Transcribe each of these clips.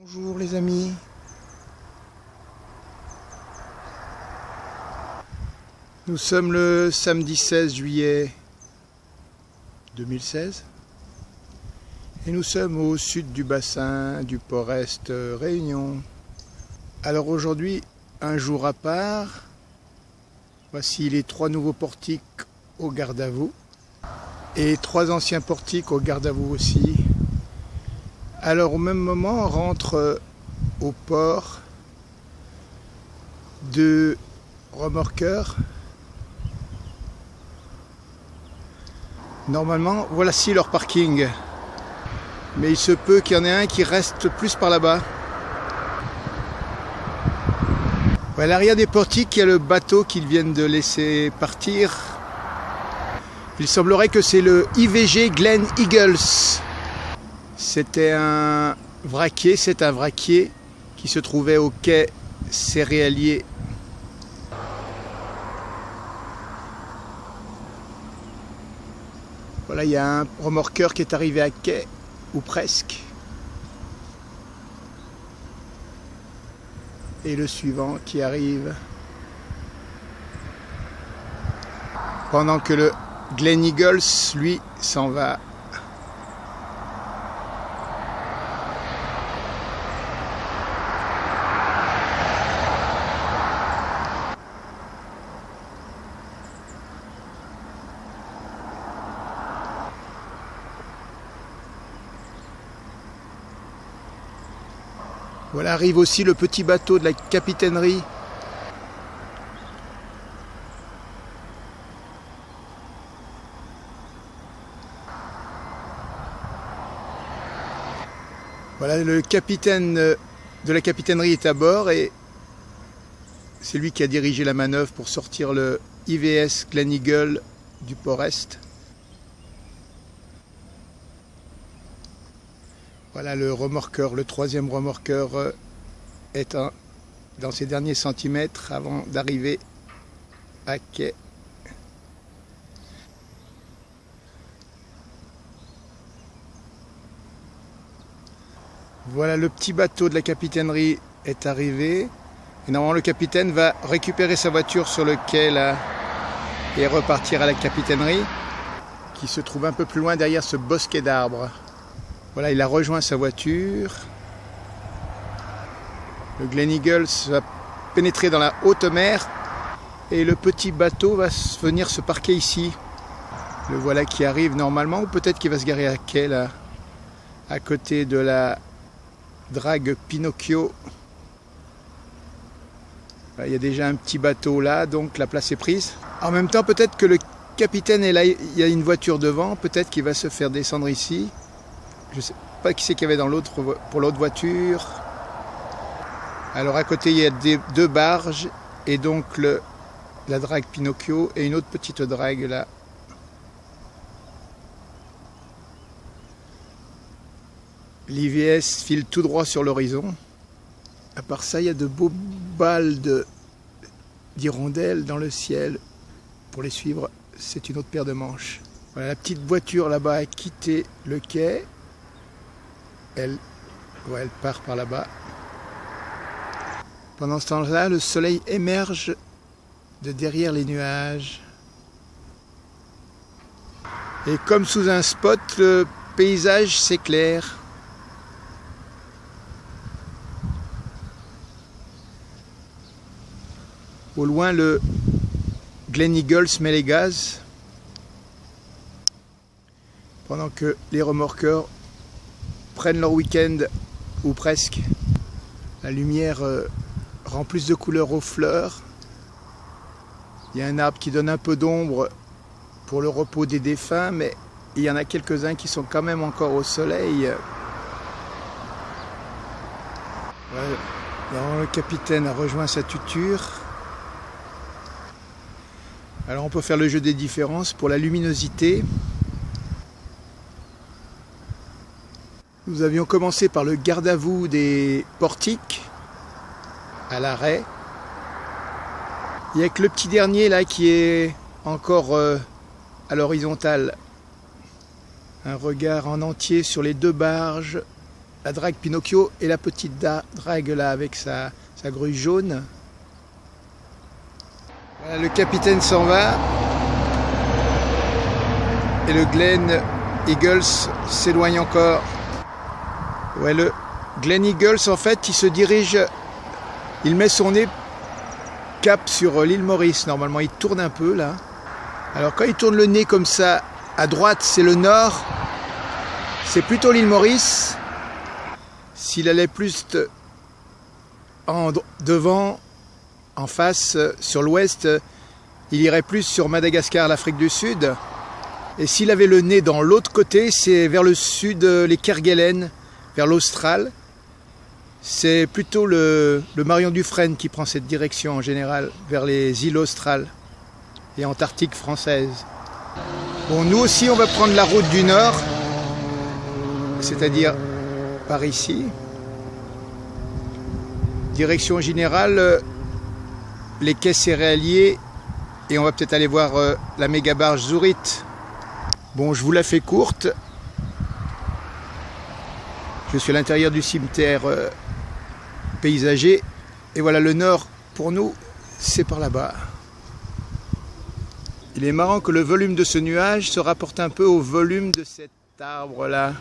Bonjour les amis. Nous sommes le samedi 16 juillet 2016 et nous sommes au sud du bassin du Port-Est Réunion. Alors aujourd'hui, un jour à part, voici les 3 nouveaux portiques au garde à vous et 3 anciens portiques au garde à vous aussi. Alors au même moment, on rentre au port 2 remorqueurs. Normalement, voici leur parking. Mais il se peut qu'il y en ait un qui reste plus par là-bas. À l'arrière des portiques, il y a le bateau qu'ils viennent de laisser partir. Il semblerait que c'est le IVG Glen Eagles. C'était un vraquier, c'est un vraquier qui se trouvait au quai céréalier. Voilà, il y a un remorqueur qui est arrivé à quai, ou presque. Et le suivant qui arrive. Pendant que le Glen Eagles, lui, s'en va. Voilà, arrive aussi le petit bateau de la capitainerie. Voilà, le capitaine de la capitainerie est à bord et c'est lui qui a dirigé la manœuvre pour sortir le IVS Glen Eagle du Port-Est. Voilà le remorqueur, le 3e remorqueur est dans ses derniers centimètres avant d'arriver à quai. Voilà, le petit bateau de la capitainerie est arrivé. Et normalement le capitaine va récupérer sa voiture sur le quai là et repartir à la capitainerie qui se trouve un peu plus loin derrière ce bosquet d'arbres. Voilà, il a rejoint sa voiture. Le Glen Eagles va pénétrer dans la haute mer et le petit bateau va venir se parquer ici. Le voilà qui arrive normalement, ou peut-être qu'il va se garer à quai là, à côté de la drague Pinocchio. Voilà, il y a déjà un petit bateau là, donc la place est prise. En même temps, peut-être que le capitaine est là, il y a une voiture devant, peut-être qu'il va se faire descendre ici. Je ne sais pas qui c'est qu'il y avait pour l'autre voiture. Alors à côté il y a 2 barges et donc la drague Pinocchio et une autre petite drague là. L'IVS file tout droit sur l'horizon. À part ça, il y a de beaux balles d'hirondelles dans le ciel. Pour les suivre, c'est une autre paire de manches. Voilà, la petite voiture là-bas a quitté le quai. Elle part par là-bas. Pendant ce temps-là, le soleil émerge de derrière les nuages. Et comme sous un spot, le paysage s'éclaire. Au loin, le Glen Eagles met les gaz. Pendant que les remorqueurs prennent leur week-end, ou presque. La lumière rend plus de couleur aux fleurs. Il y a un arbre qui donne un peu d'ombre pour le repos des défunts, mais il y en a quelques-uns qui sont quand même encore au soleil. Voilà. Le capitaine a rejoint sa tuture. Alors on peut faire le jeu des différences pour la luminosité. Nous avions commencé par le garde à vous des portiques à l'arrêt. Il n'y a que le petit dernier là qui est encore à l'horizontale. Un regard en entier sur les 2 barges la drague Pinocchio et la petite drague là avec sa grue jaune. Voilà, le capitaine s'en va et le Glen Eagles s'éloigne encore. Ouais, le Glen Eagles en fait il se dirige, il met son nez cap sur l'île Maurice. Normalement il tourne un peu là. Alors quand il tourne le nez comme ça, à droite c'est le nord, c'est plutôt l'île Maurice. S'il allait plus devant, en face, sur l'ouest, il irait plus sur Madagascar, l'Afrique du Sud. Et s'il avait le nez dans l'autre côté, c'est vers le sud, les Kerguelen, vers l'Austral. C'est plutôt le Marion Dufresne qui prend cette direction en général, vers les îles australes et Antarctique française. Bon, nous aussi, on va prendre la route du Nord, c'est-à-dire par ici. Direction générale, les quais céréaliers, et on va peut-être aller voir la méga barge Zourit. Bon, je vous la fais courte. Je suis à l'intérieur du cimetière paysager, et voilà le nord pour nous, c'est par là-bas. Il est marrant que le volume de ce nuage se rapporte un peu au volume de cet arbre-là.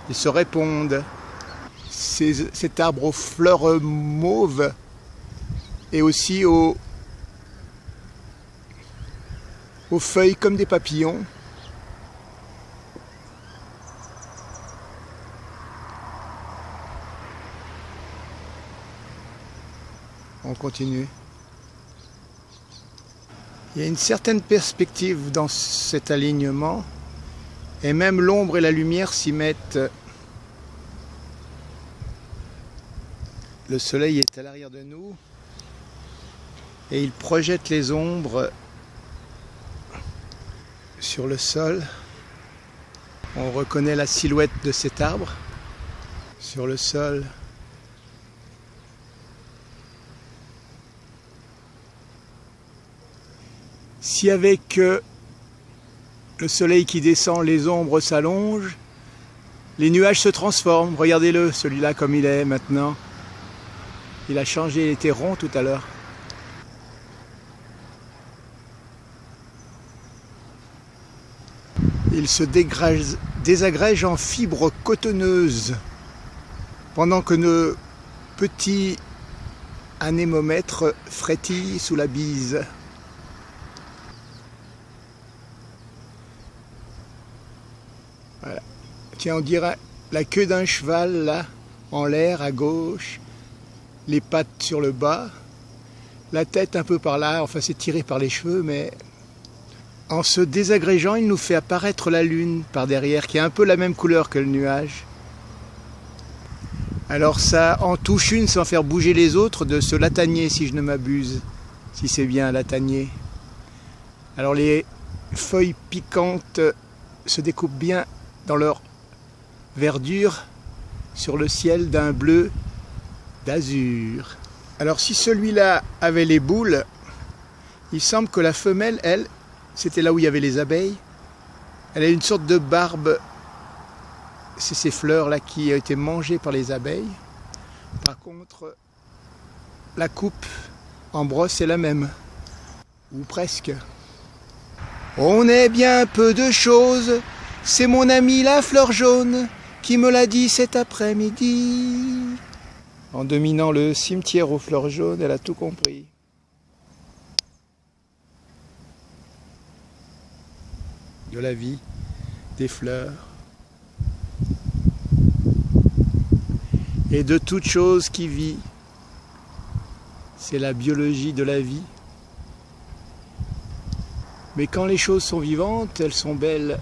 Ils se répondent. Cet arbre aux fleurs mauves et aussi aux feuilles comme des papillons. On continue. Il y a une certaine perspective dans cet alignement et même l'ombre et la lumière s'y mettent. Le soleil est à l'arrière de nous et il projette les ombres sur le sol. On reconnaît la silhouette de cet arbre sur le sol. Si avec le soleil qui descend, les ombres s'allongent, les nuages se transforment. Regardez-le, celui-là comme il est maintenant. Il a changé, il était rond tout à l'heure. Il se désagrège en fibres cotonneuses, pendant que nos petits anémomètres frétillent sous la bise. Voilà. Tiens, on dirait la queue d'un cheval là, en l'air à gauche, les pattes sur le bas, la tête un peu par là, enfin c'est tiré par les cheveux, mais en se désagrégeant, il nous fait apparaître la lune par derrière, qui a un peu la même couleur que le nuage. Alors ça en touche une sans faire bouger les autres de ce latanier, si je ne m'abuse, si c'est bien un latanier. Alors les feuilles piquantes se découpent bien dans leur verdure sur le ciel d'un bleu d'azur. Alors si celui-là avait les boules, il semble que la femelle, elle, c'était là où il y avait les abeilles, elle a une sorte de barbe, c'est ces fleurs là qui ont été mangées par les abeilles. Par contre, la coupe en brosse est la même, ou presque. On est bien peu de choses, c'est mon amie la fleur jaune qui me l'a dit cet après-midi. En dominant le cimetière aux fleurs jaunes, elle a tout compris. De la vie, des fleurs et de toute chose qui vit. C'est la biologie de la vie. Mais quand les choses sont vivantes, elles sont belles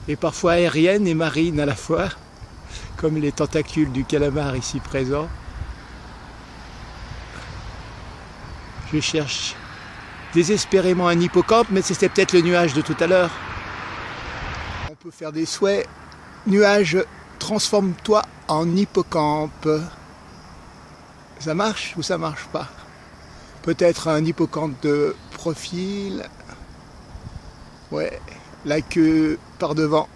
et parfois aériennes et marines à la fois, comme les tentacules du calamar ici présent. Je cherche désespérément un hippocampe, mais c'était peut-être le nuage de tout à l'heure. On peut faire des souhaits. Nuage, transforme-toi en hippocampe. Ça marche ou ça marche pas? Peut-être un hippocampe de profil. Ouais, la queue par devant.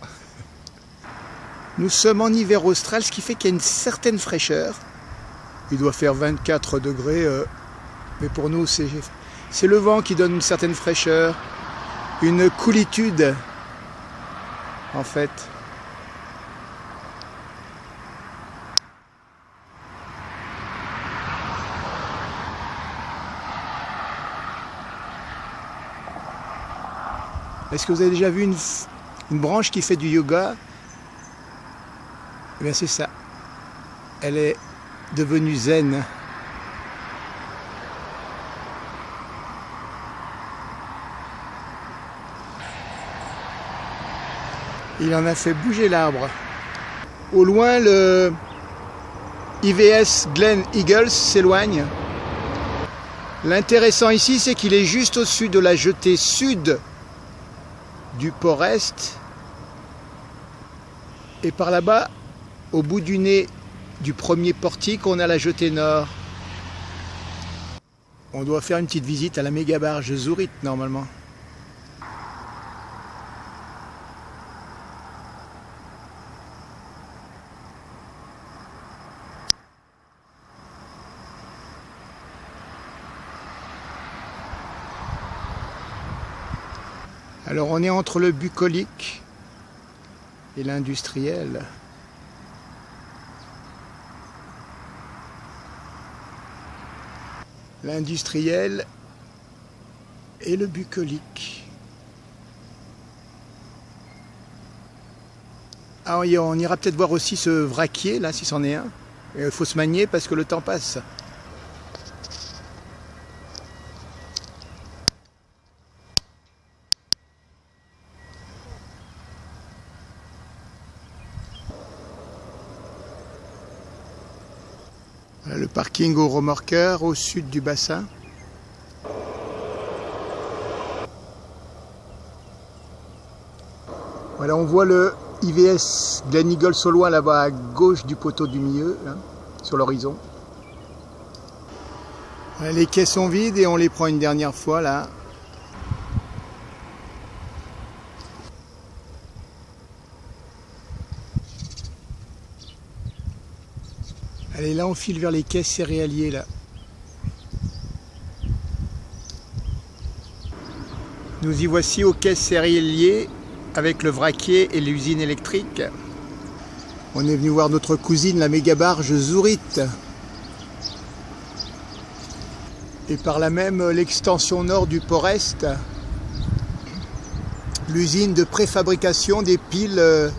Nous sommes en hiver austral, ce qui fait qu'il y a une certaine fraîcheur. Il doit faire 24 degrés, mais pour nous, c'est le vent qui donne une certaine fraîcheur, une coolitude, en fait. Est-ce que vous avez déjà vu une branche qui fait du yoga? Eh bien c'est ça. Elle est devenue zen. Il en a fait bouger l'arbre. Au loin, le IVS Glen Eagles s'éloigne. L'intéressant ici, c'est qu'il est juste au-dessus de la jetée sud du port Est. Et par là-bas, au bout du nez du premier portique, on a la jetée nord. On doit faire une petite visite à la méga barge Zurich normalement. Alors on est entre le bucolique et l'industriel. L'industriel et le bucolique. Ah, on ira peut-être voir aussi ce vraquier là, si c'en est un. Il faut se manier parce que le temps passe. Voilà le parking aux remorqueurs au sud du bassin. Voilà, on voit le IVS Glen Eagles au loin là-bas à gauche du poteau du milieu, là, sur l'horizon. Voilà, les quais sont vides et on les prend une dernière fois là. Allez, là on file vers les quais céréaliers là. Nous y voici aux quais céréaliers avec le vraquier et l'usine électrique. On est venu voir notre cousine, la méga barge Zurich. Et par là même l'extension nord du port Est, l'usine de préfabrication des piles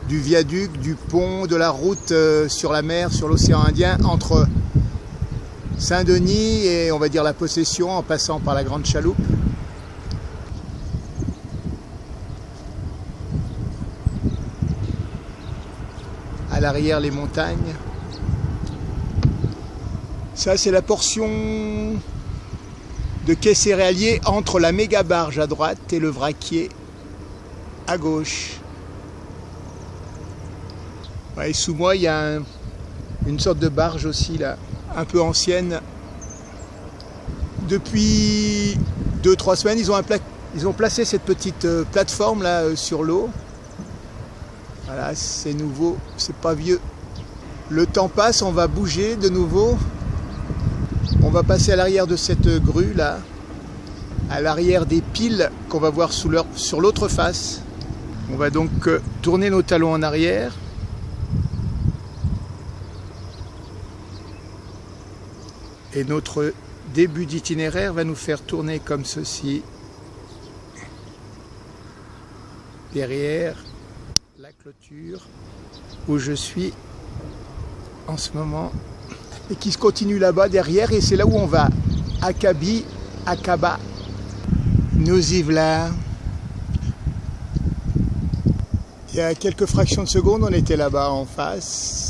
du viaduc, du pont, de la route sur la mer, sur l'océan Indien, entre Saint-Denis et on va dire la Possession en passant par la Grande Chaloupe. À l'arrière, les montagnes. Ça, c'est la portion de quai céréalier entre la méga barge à droite et le vraquier à gauche. Ouais, et sous moi, il y a une sorte de barge aussi, là, un peu ancienne. Depuis 2-3 semaines, ils ont placé cette petite plateforme là sur l'eau. Voilà, c'est nouveau, c'est pas vieux. Le temps passe, on va bouger de nouveau. On va passer à l'arrière de cette grue là, à l'arrière des piles qu'on va voir sur l'autre face. On va donc tourner nos talons en arrière. Et notre début d'itinéraire va nous faire tourner comme ceci. Derrière la clôture où je suis en ce moment. Et qui se continue là-bas derrière. Et c'est là où on va. Akabi, Akaba. Nous y voilà. Il y a quelques fractions de secondes, on était là-bas en face.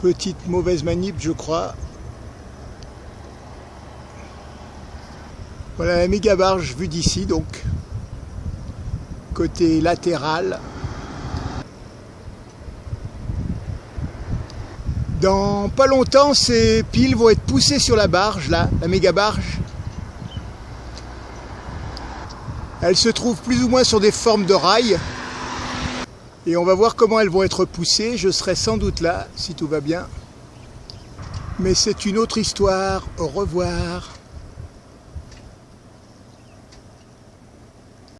Petite mauvaise manip, je crois. Voilà la méga barge vue d'ici, donc. côté latéral. Dans pas longtemps, ces piles vont être poussées sur la barge, là, la méga barge. Elles se trouvent plus ou moins sur des formes de rails. Et on va voir comment elles vont être poussées. Je serai sans doute là, si tout va bien. Mais c'est une autre histoire. Au revoir.